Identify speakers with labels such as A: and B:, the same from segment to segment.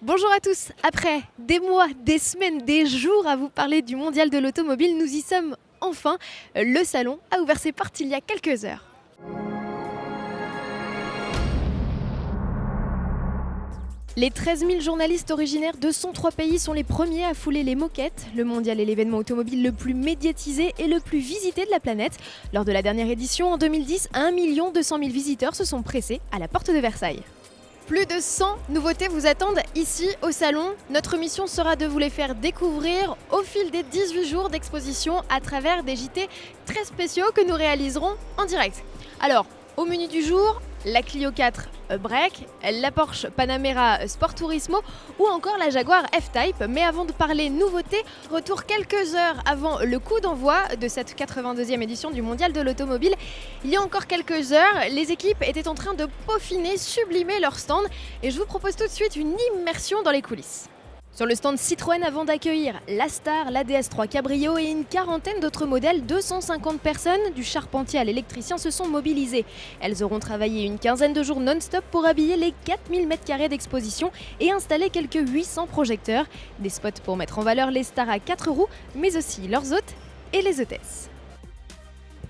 A: Bonjour à tous. Après des mois, des semaines, des jours à vous parler du mondial de l'automobile, nous y sommes enfin. Le salon a ouvert ses portes il y a quelques heures. Les 13 000 journalistes originaires de 103 pays sont les premiers à fouler les moquettes. Le mondial est l'événement automobile le plus médiatisé et le plus visité de la planète. Lors de la dernière édition, en 2010, 1 200 000 visiteurs se sont pressés à la porte de Versailles. Plus de 100 nouveautés vous attendent ici au salon. Notre mission sera de vous les faire découvrir au fil des 18 jours d'exposition à travers des JT très spéciaux que nous réaliserons en direct. Alors, au menu du jour, la Clio 4 Break, la Porsche Panamera Sport Turismo ou encore la Jaguar F-Type. Mais avant de parler nouveautés, retour quelques heures avant le coup d'envoi de cette 82e édition du Mondial de l'automobile. Il y a encore quelques heures, les équipes étaient en train de peaufiner, sublimer leur stand et je vous propose tout de suite une immersion dans les coulisses. Sur le stand Citroën, avant d'accueillir la Star, la DS3 Cabrio et une quarantaine d'autres modèles, 250 personnes, du charpentier à l'électricien, se sont mobilisées. Elles auront travaillé une quinzaine de jours non-stop pour habiller les 4000 m² d'exposition et installer quelques 800 projecteurs. Des spots pour mettre en valeur les stars à 4 roues, mais aussi leurs hôtes et les hôtesses.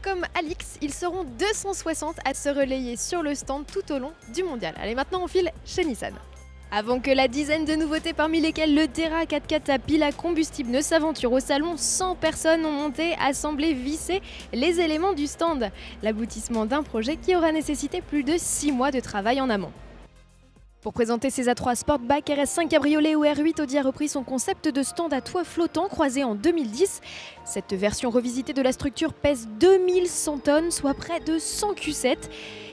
A: Comme Alix, ils seront 260 à se relayer sur le stand tout au long du mondial. Allez, maintenant on file chez Nissan. Avant que la dizaine de nouveautés parmi lesquelles le Terra 4x4 à pile à combustible ne s'aventure au salon, 100 personnes ont monté, assemblé, vissé les éléments du stand. L'aboutissement d'un projet qui aura nécessité plus de 6 mois de travail en amont. Pour présenter ses A3 Sportback, RS5 Cabriolet ou R8, Audi a repris son concept de stand à toit flottant croisé en 2010. Cette version revisitée de la structure pèse 2100 tonnes, soit près de 100 Q7.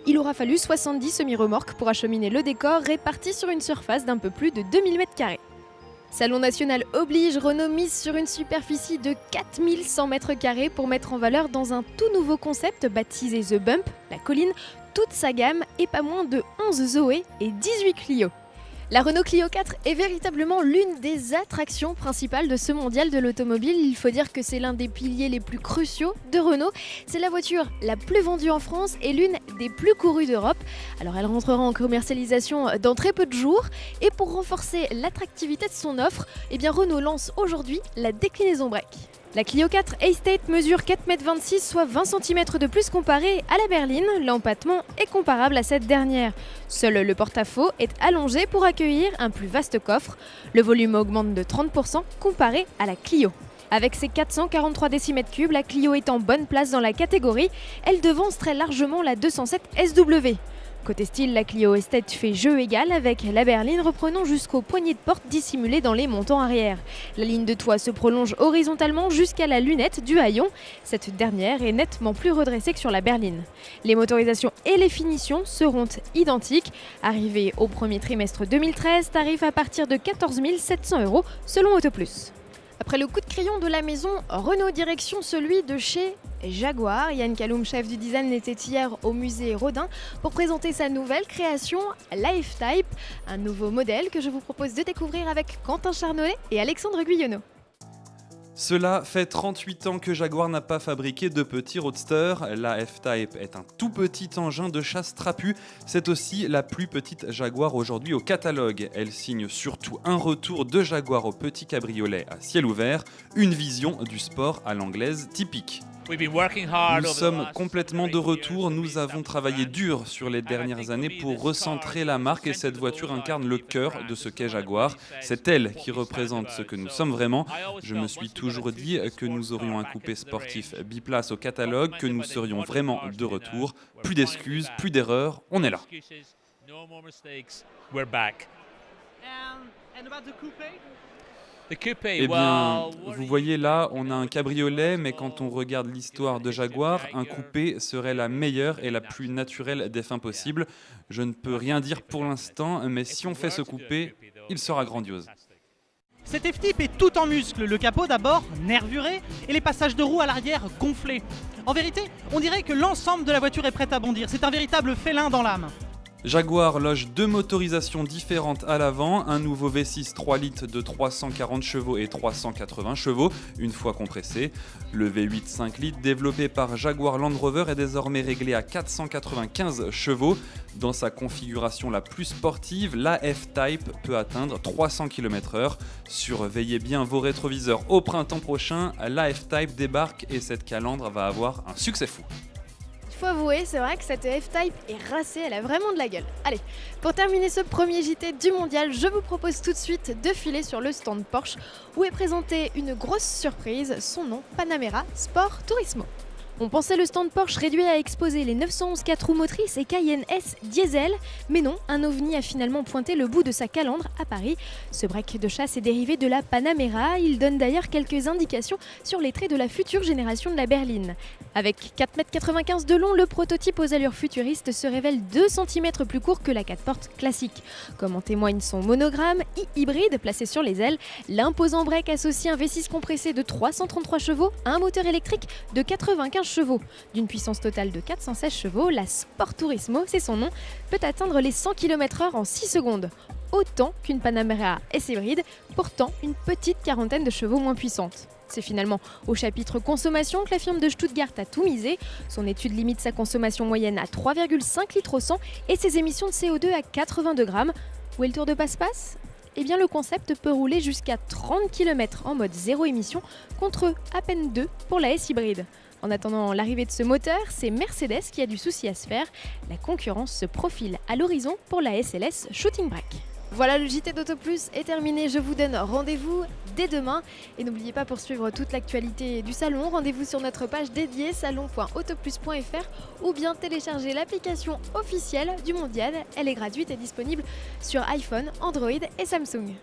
A: Il aura fallu 70 semi-remorques pour acheminer le décor réparti sur une surface d'un peu plus de 2000 m². Salon national oblige, Renault mise sur une superficie de 4100 m² pour mettre en valeur dans un tout nouveau concept baptisé The Bump, la colline, toute sa gamme et pas moins de 11 Zoé et 18 Clio. La Renault Clio 4 est véritablement l'une des attractions principales de ce mondial de l'automobile. Il faut dire que c'est l'un des piliers les plus cruciaux de Renault. C'est la voiture la plus vendue en France et l'une des plus courues d'Europe. Alors elle rentrera en commercialisation dans très peu de jours. Et pour renforcer l'attractivité de son offre, Renault lance aujourd'hui la déclinaison Break. La Clio 4 A-State mesure 4,26 m, soit 20 cm de plus comparé à la berline. L'empattement est comparable à cette dernière. Seul le porte-à-faux est allongé pour accueillir un plus vaste coffre. Le volume augmente de 30% comparé à la Clio. Avec ses 443 décimètres cubes, la Clio est en bonne place dans la catégorie. Elle devance très largement la 207 SW. Côté style, la Clio Estate fait jeu égal avec la berline reprenant jusqu'aux poignées de porte dissimulées dans les montants arrière. La ligne de toit se prolonge horizontalement jusqu'à la lunette du haillon. Cette dernière est nettement plus redressée que sur la berline. Les motorisations et les finitions seront identiques. Arrivé au premier trimestre 2013, tarif à partir de 14 700 € selon Autoplus. Après le coup de crayon de la maison Renault, direction celui de chez Jaguar. Yann Kaloum, chef du design, était hier au musée Rodin pour présenter sa nouvelle création, la F-Type, un nouveau modèle que je vous propose de découvrir avec Quentin Charnollet et Alexandre Guyonneau.
B: Cela fait 38 ans que Jaguar n'a pas fabriqué de petits roadsters. La F-Type est un tout petit engin de chasse trapu. C'est aussi la plus petite Jaguar aujourd'hui au catalogue. Elle signe surtout un retour de Jaguar au petit cabriolet à ciel ouvert, une vision du sport à l'anglaise typique. Nous sommes complètement de retour, nous avons travaillé dur sur les dernières années pour recentrer la marque et cette voiture incarne le cœur de ce qu'est Jaguar. C'est elle qui représente ce que nous sommes vraiment. Je me suis toujours dit que nous aurions un coupé sportif biplace au catalogue, que nous serions vraiment de retour. Plus d'excuses, plus d'erreurs, on est là. Eh bien, vous voyez là, on a un cabriolet, mais quand on regarde l'histoire de Jaguar, un coupé serait la meilleure et la plus naturelle des fins possibles. Je ne peux rien dire pour l'instant, mais si on fait ce coupé, il sera grandiose.
C: Cette F-Type est tout en muscles, le capot d'abord nervuré et les passages de roues à l'arrière gonflés. En vérité, on dirait que l'ensemble de la voiture est prête à bondir, c'est un véritable félin dans l'âme.
B: Jaguar loge 2 motorisations différentes à l'avant, un nouveau V6 3 litres de 340 chevaux et 380 chevaux, une fois compressé. Le V8 5 litres développé par Jaguar Land Rover est désormais réglé à 495 chevaux. Dans sa configuration la plus sportive, la F-Type peut atteindre 300 km/h. Surveillez bien vos rétroviseurs. Au printemps prochain, la F-Type débarque et cette calandre va avoir un succès fou.
A: Faut avouer, c'est vrai que cette F-Type est racée, elle a vraiment de la gueule. Allez, pour terminer ce premier JT du mondial, je vous propose tout de suite de filer sur le stand Porsche où est présentée une grosse surprise, son nom Panamera Sport Turismo. On pensait le stand Porsche réduit à exposer les 911 4 roues motrices et Cayenne S diesel, mais non, un ovni a finalement pointé le bout de sa calandre à Paris. Ce break de chasse est dérivé de la Panamera, il donne d'ailleurs quelques indications sur les traits de la future génération de la berline. Avec 4,95 m de long, le prototype aux allures futuristes se révèle 2 cm plus court que la 4 portes classique. Comme en témoigne son monogramme hybride placé sur les ailes, l'imposant break associe un V6 compressé de 333 chevaux à un moteur électrique de 95 chevaux. D'une puissance totale de 416 chevaux, la Sport Turismo, c'est son nom, peut atteindre les 100 km/h en 6 secondes. Autant qu'une Panamera S hybride, pourtant une petite quarantaine de chevaux moins puissante. C'est finalement au chapitre consommation que la firme de Stuttgart a tout misé. Son étude limite sa consommation moyenne à 3,5 litres au 100 et ses émissions de CO2 à 82 grammes. Où est le tour de passe-passe ? Eh bien le concept peut rouler jusqu'à 30 km en mode zéro émission contre à peine 2 pour la S hybride. En attendant l'arrivée de ce moteur, c'est Mercedes qui a du souci à se faire. La concurrence se profile à l'horizon pour la SLS Shooting Brake. Voilà, le JT d'Auto Plus est terminé. Je vous donne rendez-vous dès demain. Et n'oubliez pas, pour suivre toute l'actualité du salon, rendez-vous sur notre page dédiée salon.autoplus.fr ou bien télécharger l'application officielle du mondial. Elle est gratuite et disponible sur iPhone, Android et Samsung.